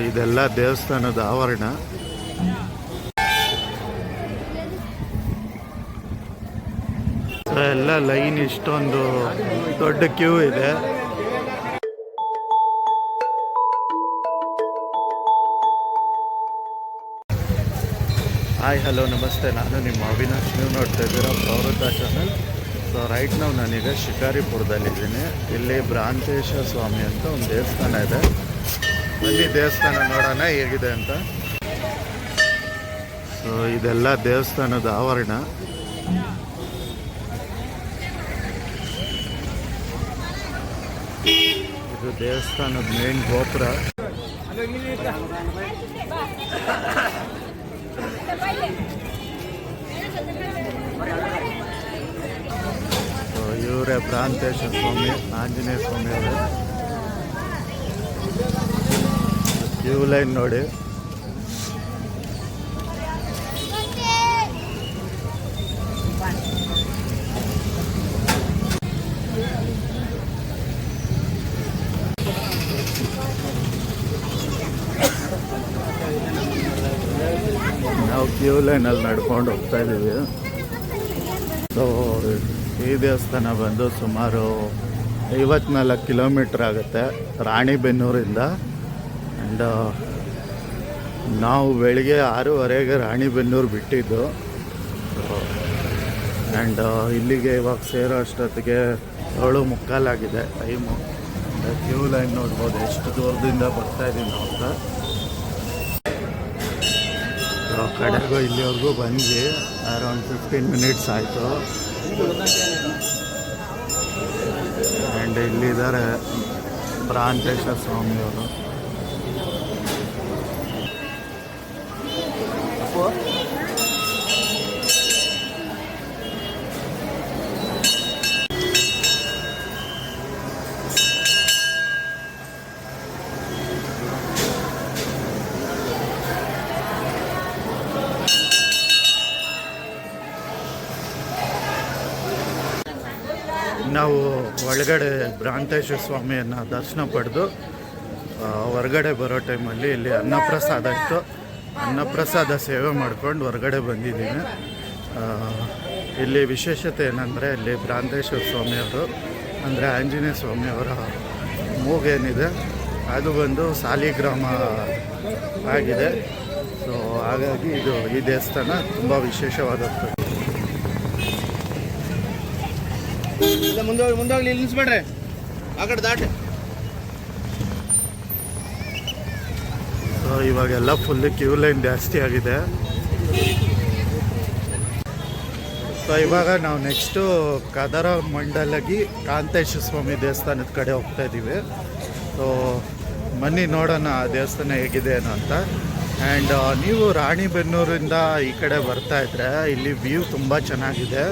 ಇದೆಲ್ಲ ದೇವಸ್ಥಾನದ ಆವರಣ. ಎಲ್ಲ ಲೈನ್ ಇಷ್ಟೊಂದು ದೊಡ್ಡ ಕ್ಯೂ ಇದೆ. ಹಾಯ್ ಹಲೋ ನಮಸ್ತೆ, ನಾನು ನಿಮ್ಮ ಅವಿನಾಶ್. ನೀವು ನೋಡ್ತಾ ಇದ್ದೀರಾ ಪ್ರವೃತ್ತ ಚಾನಲ್. ಸೊ ರೈಟ್ ನಾವು ನಾನೀಗ ಶಿಕಾರಿಪುರದಲ್ಲಿದ್ದೀನಿ. ಇಲ್ಲಿ ಭ್ರಾಂತೇಶ ಸ್ವಾಮಿ ಅಂತ ಒಂದು ದೇವಸ್ಥಾನ ಇದೆ. ಅಲ್ಲಿ ದೇವಸ್ಥಾನ ನೋಡೋಣ ಹೇಗಿದೆ ಅಂತ. ಸೊ ಇದೆಲ್ಲ ದೇವಸ್ಥಾನದ ಆವರಣ. ಇದು ದೇವಸ್ಥಾನದ ಮೇನ್ ಗೋಪುರ. ಇವರೇ ಭ್ರಾಂತೇಶ ಸ್ವಾಮಿ, ಆಂಜನೇಯ ಸ್ವಾಮಿ ಅವರು. ಕ್ಯೂ ಲೈನ್ ನೋಡಿ. ನಾವು ಕ್ಯೂ ಲೈನಲ್ಲಿ ನಡ್ಕೊಂಡು ಹೋಗ್ತಾ ಇದ್ದೀವಿ. ಸೊ ಈ ದೇವಸ್ಥಾನ ಬಂದು ಸುಮಾರು 54 ಕಿಲೋಮೀಟ್ರ್ ಆಗುತ್ತೆ ರಾಣಿಬೆನ್ನೂರಿಂದ. ಆ್ಯಂಡ್ ನಾವು ಬೆಳಿಗ್ಗೆ 6:30ಗೆ ರಾಣಿಬೆನ್ನೂರು ಬಿಟ್ಟಿದ್ದು. ಆ್ಯಂಡ್ ಇಲ್ಲಿಗೆ ಇವಾಗ ಸೇರೋ ಅಷ್ಟೊತ್ತಿಗೆ 7:45 ಆಗಿದೆ ಟೈಮು. ಕ್ಯೂ ಲೈನ್ ನೋಡ್ಬೋದು ಎಷ್ಟು ದೂರದಿಂದ ಬರ್ತಾಯಿದ್ದೀವಿ ನಾವು ಅಂತ. ಕಡೆಗೂ ಇಲ್ಲಿವರೆಗೂ ಬಂದ್ವಿ. ಅರೌಂಡ್ 15 ಮಿನಿಟ್ಸ್ ಆಯಿತು. ಆ್ಯಂಡ್ ಇಲ್ಲಿದ್ದಾರೆ ಭ್ರಾಂತೇಶ ಸ್ವಾಮಿಯವರು. ನಾವು ಒಳಗಡೆ ಭ್ರಾಂತೇಶ ಸ್ವಾಮಿಯನ್ನು ದರ್ಶನ ಪಡೆದು ಹೊರಗಡೆ ಬರೋ ಟೈಮಲ್ಲಿ ಇಲ್ಲಿ ಅನ್ನಪ್ರಸಾದ ಇತ್ತು. ಅನ್ನಪ್ರಸಾದ ಸೇವೆ ಮಾಡ್ಕೊಂಡು ಹೊರಗಡೆ ಬಂದಿದ್ದೀನಿ. ಇಲ್ಲಿ ವಿಶೇಷತೆ ಏನಂದರೆ ಇಲ್ಲಿ ಭ್ರಾಂತೇಶ್ವರ ಸ್ವಾಮಿಯವರು ಅಂದರೆ ಆಂಜನೇಯ ಸ್ವಾಮಿಯವರ ಮೂಗೇನಿದೆ ಅದು ಬಂದು ಸಾಲಿಗ್ರಾಮ ಆಗಿದೆ. ಸೊ ಹಾಗಾಗಿ ಈ ದೇವಸ್ಥಾನ ತುಂಬ ವಿಶೇಷವಾದದ್ದು. ಮುಂದೋಗ್ಲಿ, ನಿಲ್ಲಿಸ್ಬೇಡ್ರಿ, ಆ ಕಡೆ ದಾಟಿ. ಸೊ ಇವಾಗೆಲ್ಲ ಫುಲ್ ಕ್ಯೂ ಲೈನ್ ಜಾಸ್ತಿ ಆಗಿದೆ. ಸೊ ಇವಾಗ ನಾವು ನೆಕ್ಸ್ಟು ಕದರ ಮಂಡಲಗಿ ಕಾಂತೇಶ ಸ್ವಾಮಿ ದೇವಸ್ಥಾನದ ಕಡೆ ಹೋಗ್ತಾ ಇದ್ದೀವಿ. ಸೊ ಬನ್ನಿ ನೋಡೋಣ ಆ ದೇವಸ್ಥಾನ ಹೇಗಿದೆ ಏನೋ ಅಂತ. ಆ್ಯಂಡ್ ನೀವು ರಾಣಿಬೆನ್ನೂರಿಂದ ಈ ಕಡೆ ಬರ್ತಾ ಇದ್ರೆ ಇಲ್ಲಿ ವ್ಯೂ ತುಂಬ ಚೆನ್ನಾಗಿದೆ.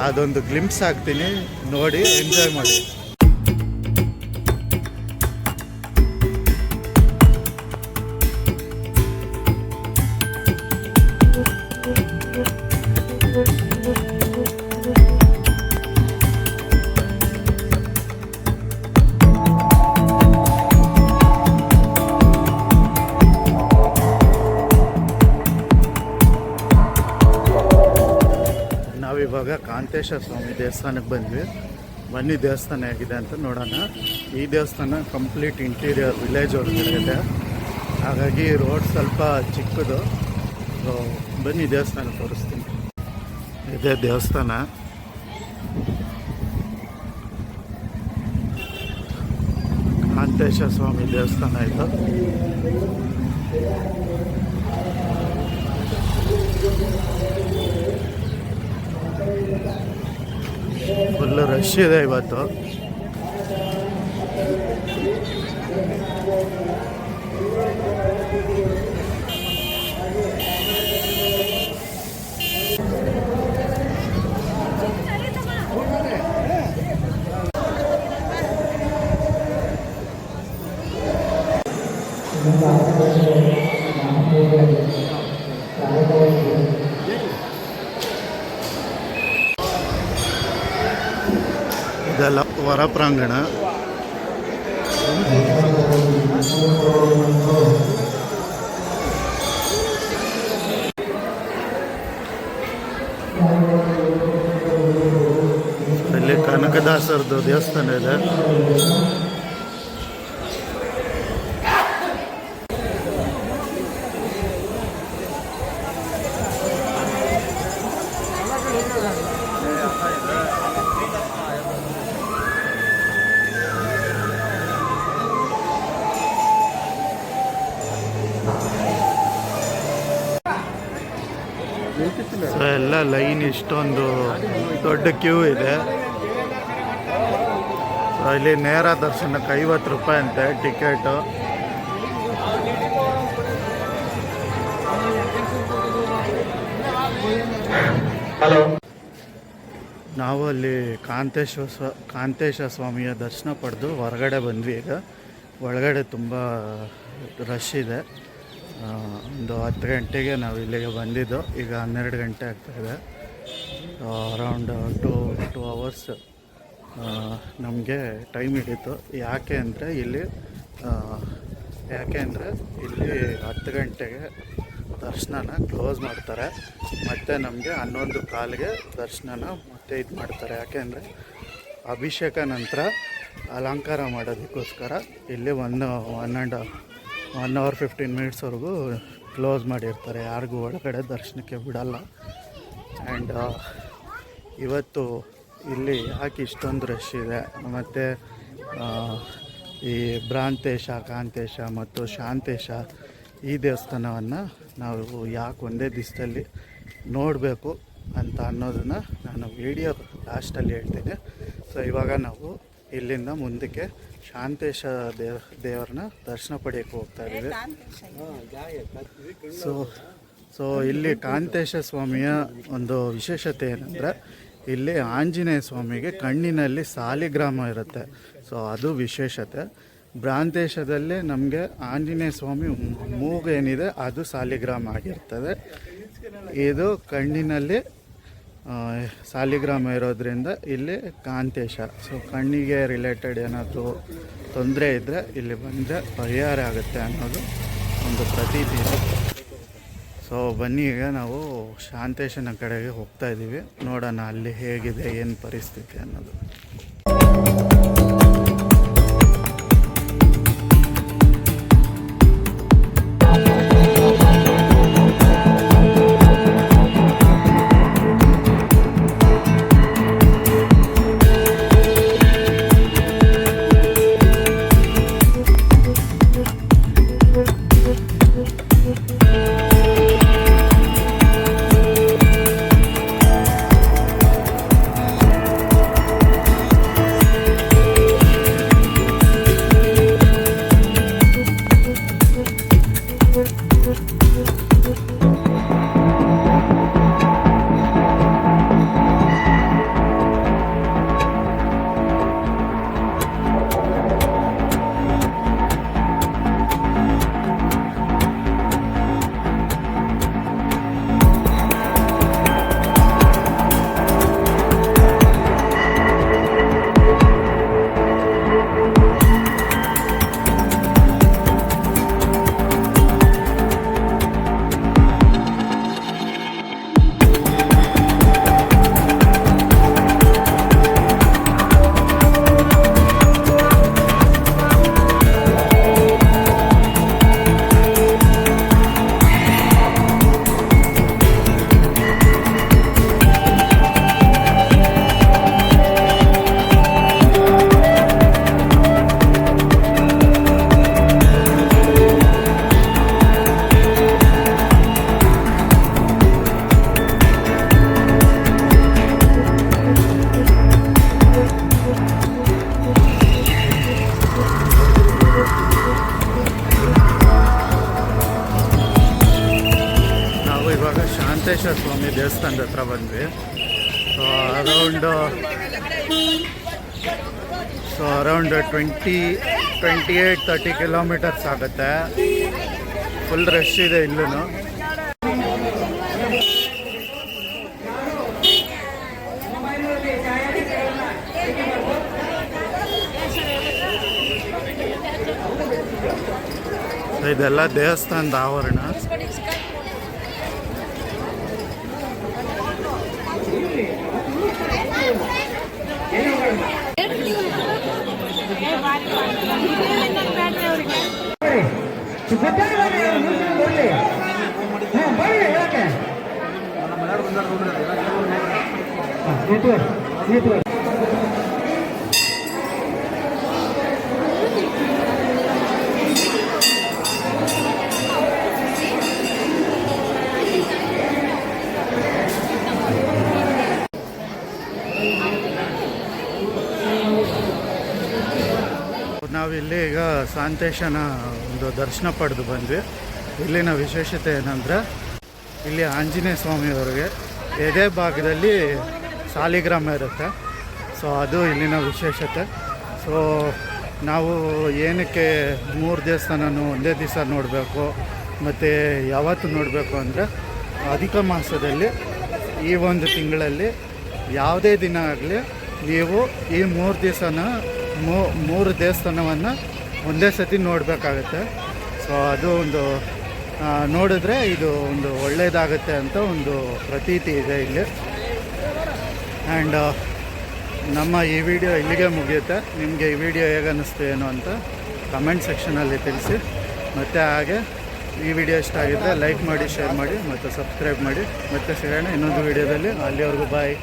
ಅದೊಂದು ಗ್ಲಿಂಪ್ಸ್ ಹಾಕ್ತೀನಿ, ನೋಡಿ ಎಂಜಾಯ್ ಮಾಡಿ. ನಾವಿವಾಗ ಕಾಂತೇಶ ಸ್ವಾಮಿ ದೇವಸ್ಥಾನಕ್ಕೆ ಬಂದ್ವಿ. ಬನ್ನಿ ದೇವಸ್ಥಾನ ಹೇಗಿದೆ ಅಂತ ನೋಡೋಣ. ಈ ದೇವಸ್ಥಾನ ಕಂಪ್ಲೀಟ್ ಇಂಟೀರಿಯರ್ ವಿಲೇಜ್ ಒಳಗಡೆ, ಹಾಗಾಗಿ ರೋಡ್ ಸ್ವಲ್ಪ ಚಿಕ್ಕದು. ಬನ್ನಿ ದೇವಸ್ಥಾನ ತೋರಿಸ್ತೀನಿ. ಇದೇ ದೇವಸ್ಥಾನ. ಕಾಂತೇಶ ಸ್ವಾಮಿ ದೇವಸ್ಥಾನ ಇದು. ಫುಲ್ ರಶ್ ಇದೆ ಇವತ್ತು. ಇದೆಲ್ಲ ಹೊರ ಪ್ರಾಂಗಣ. ಪುರಂದರದಾಸರದ್ದು ದೇವಸ್ಥಾನ ಇದೆ. ಸೊ ಎಲ್ಲ ಲೈನ್ ಇಷ್ಟೊಂದು ದೊಡ್ಡ ಕ್ಯೂ ಇದೆ. ಸೊ ಇಲ್ಲಿ ನೇರ ದರ್ಶನಕ್ಕೆ 50 ರೂಪಾಯಿ ಅಂತೆ ಟಿಕೆಟು. ನಾವು ಅಲ್ಲಿ ಕಾಂತೇಶ ಸ್ವಾಮಿಯ ದರ್ಶನ ಪಡೆದು ಹೊರಗಡೆ ಬಂದ್ವಿ. ಈಗ ಒಳಗಡೆ ತುಂಬ ರಶ್ ಇದೆ. ಒಂದು 10 ಗಂಟೆಗೆ ನಾವು ಇಲ್ಲಿಗೆ ಬಂದಿದ್ದು. ಈಗ 12 ಗಂಟೆ ಆಗ್ತಾಯಿದೆ. ಅರೌಂಡ್ ಟೂ ಅವರ್ಸ್ ನಮಗೆ ಟೈಮ್ ಹಿಡಿತು. ಯಾಕೆ ಅಂದರೆ ಇಲ್ಲಿ 10 ಗಂಟೆಗೆ ದರ್ಶನನ ಕ್ಲೋಸ್ ಮಾಡ್ತಾರೆ. ಮತ್ತು ನಮಗೆ 11:15ಗೆ ದರ್ಶನನ ಮತ್ತೆ ಇದು ಮಾಡ್ತಾರೆ. ಯಾಕೆ ಅಂದರೆ ಅಭಿಷೇಕ ನಂತರ ಅಲಂಕಾರ ಮಾಡೋದಕ್ಕೋಸ್ಕರ ಇಲ್ಲಿ 1 ಅವರ್ 15 ಮಿನಿಟ್ಸ್ವರೆಗೂ ಕ್ಲೋಸ್ ಮಾಡಿರ್ತಾರೆ. ಯಾರಿಗೂ ಒಳಗಡೆ ದರ್ಶನಕ್ಕೆ ಬಿಡಲ್ಲ. ಆ್ಯಂಡ್ ಇವತ್ತು ಇಲ್ಲಿ ಯಾಕೆ ಇಷ್ಟೊಂದು ರಶ್ ಇದೆ, ಮತ್ತು ಈ ಭ್ರಾಂತೇಶ, ಕಾಂತೇಶ ಮತ್ತು ಶಾಂತೇಶ ಈ ದೇವಸ್ಥಾನವನ್ನು ನಾವು ಯಾಕೆ ಒಂದೇ ದಿವಸದಲ್ಲಿ ನೋಡಬೇಕು ಅಂತ ಅನ್ನೋದನ್ನು ನಾನು ವಿಡಿಯೋ ಲಾಸ್ಟಲ್ಲಿ ಹೇಳ್ತೀನಿ. ಸೊ ಇವಾಗ ನಾವು ಇಲ್ಲಿಂದ ಮುಂದಕ್ಕೆ ಶಾಂತೇಶ ದೇವರನ್ನ ದರ್ಶನ ಪಡೆಯೋಕ್ಕೆ ಹೋಗ್ತಾ ಇದ್ದೀವಿ. ಸೊ ಇಲ್ಲಿ ಕಾಂತೇಶ ಸ್ವಾಮಿಯ ಒಂದು ವಿಶೇಷತೆ ಏನಂದರೆ, ಇಲ್ಲಿ ಆಂಜನೇಯ ಸ್ವಾಮಿಗೆ ಕಣ್ಣಿನಲ್ಲಿ ಸಾಲಿಗ್ರಾಮ ಇರುತ್ತೆ. ಸೊ ಅದು ವಿಶೇಷತೆ. ಭ್ರಾಂತೇಶದಲ್ಲಿ ನಮಗೆ ಆಂಜನೇಯ ಸ್ವಾಮಿ ಮೂಗೇನಿದೆ ಅದು ಸಾಲಿಗ್ರಾಮ ಆಗಿರ್ತದೆ. ಇದು ಕಣ್ಣಿನಲ್ಲಿ ಸಾಲಿಗ್ರಾಮ ಇರೋದ್ರಿಂದ ಇಲ್ಲಿ ಕಾಂತೇಶ. ಸೊ ಕಣ್ಣಿಗೆ ರಿಲೇಟೆಡ್ ಏನಾದರೂ ತೊಂದರೆ ಇದ್ದರೆ ಇಲ್ಲಿ ಬಂದರೆ ಪರಿಹಾರ ಆಗುತ್ತೆ ಅನ್ನೋದು ಒಂದು ಪ್ರತೀತಿ ಇದೆ. ಸೊ ಬನ್ನಿ, ಈಗ ನಾವು ಶಾಂತೇಶನ ಕಡೆಗೆ ಹೋಗ್ತಾ ಇದ್ದೀವಿ. ನೋಡೋಣ ಅಲ್ಲಿ ಹೇಗಿದೆ, ಏನು ಪರಿಸ್ಥಿತಿ ಅನ್ನೋದು. ಶಾಂತೇಶ ಸ್ವಾಮಿ ದೇವಸ್ಥಾನದ ಹತ್ರ ಬಂದ್ವಿ. ಅರೌಂಡ್ 28-30 ಕಿಲೋಮೀಟರ್ಸ್ ಆಗುತ್ತೆ. ಫುಲ್ ರಶ್ ಇದೆ ಇಲ್ಲೂ. ಇದೆಲ್ಲ ದೇವಸ್ಥಾನದ ಆವರಣ. ನಾವಿಲ್ಲಿ ಈಗ ಸಾಂತೇಶನ ಒಂದು ದರ್ಶನ ಪಡೆದು ಬಂದ್ವಿ. ಇಲ್ಲಿನ ವಿಶೇಷತೆ ಏನಂದರೆ ಇಲ್ಲಿ ಆಂಜನೇಯ ಸ್ವಾಮಿಯವರಿಗೆ ಎದೆ ಭಾಗದಲ್ಲಿ ಸಾಲಿಗ್ರಾಮ ಇರುತ್ತೆ. ಸೊ ಅದು ಇಲ್ಲಿನ ವಿಶೇಷತೆ. ಸೊ ನಾವು ಏನಕ್ಕೆ 3 ದೇವಸ್ಥಾನನೂ ಒಂದೇ ದಿವಸ ನೋಡಬೇಕು ಮತ್ತು ಯಾವತ್ತು ನೋಡಬೇಕು ಅಂದರೆ ಅಧಿಕ ಮಾಸದಲ್ಲಿ ಈ ಒಂದು ತಿಂಗಳಲ್ಲಿ ಯಾವುದೇ ದಿನ ಆಗಲಿ ನೀವು ಈ 3 ದಿವಸನ 3 ದೇವಸ್ಥಾನವನ್ನು ಒಂದೇ ಸತಿ ನೋಡಬೇಕಾಗತ್ತೆ. ಸೊ ಅದು ಒಂದು ನೋಡಿದ್ರೆ ಇದು ಒಂದು ಒಳ್ಳೆಯದಾಗುತ್ತೆ ಅಂತ ಒಂದು ಪ್ರತೀತಿ ಇದೆ ಇಲ್ಲಿ. ಆ್ಯಂಡ್ ನಮ್ಮ ಈ ವಿಡಿಯೋ ಇಲ್ಲಿಗೆ ಮುಗಿಯುತ್ತೆ. ನಿಮಗೆ ಈ ವಿಡಿಯೋ ಹೇಗೆ ಅನ್ನಿಸ್ತು ಏನು ಅಂತ ಕಮೆಂಟ್ ಸೆಕ್ಷನಲ್ಲಿ ತಿಳಿಸಿ. ಮತ್ತು ಹಾಗೆ ಈ ವಿಡಿಯೋ ಇಷ್ಟ ಆಗಿದ್ದರೆ ಲೈಕ್ ಮಾಡಿ, ಶೇರ್ ಮಾಡಿ ಮತ್ತು ಸಬ್ಸ್ಕ್ರೈಬ್ ಮಾಡಿ. ಮತ್ತೆ ಸಿಗೋಣ ಇನ್ನೊಂದು ವಿಡಿಯೋದಲ್ಲಿ. ಅಲ್ಲಿವರೆಗೂ ಬಾಯ್.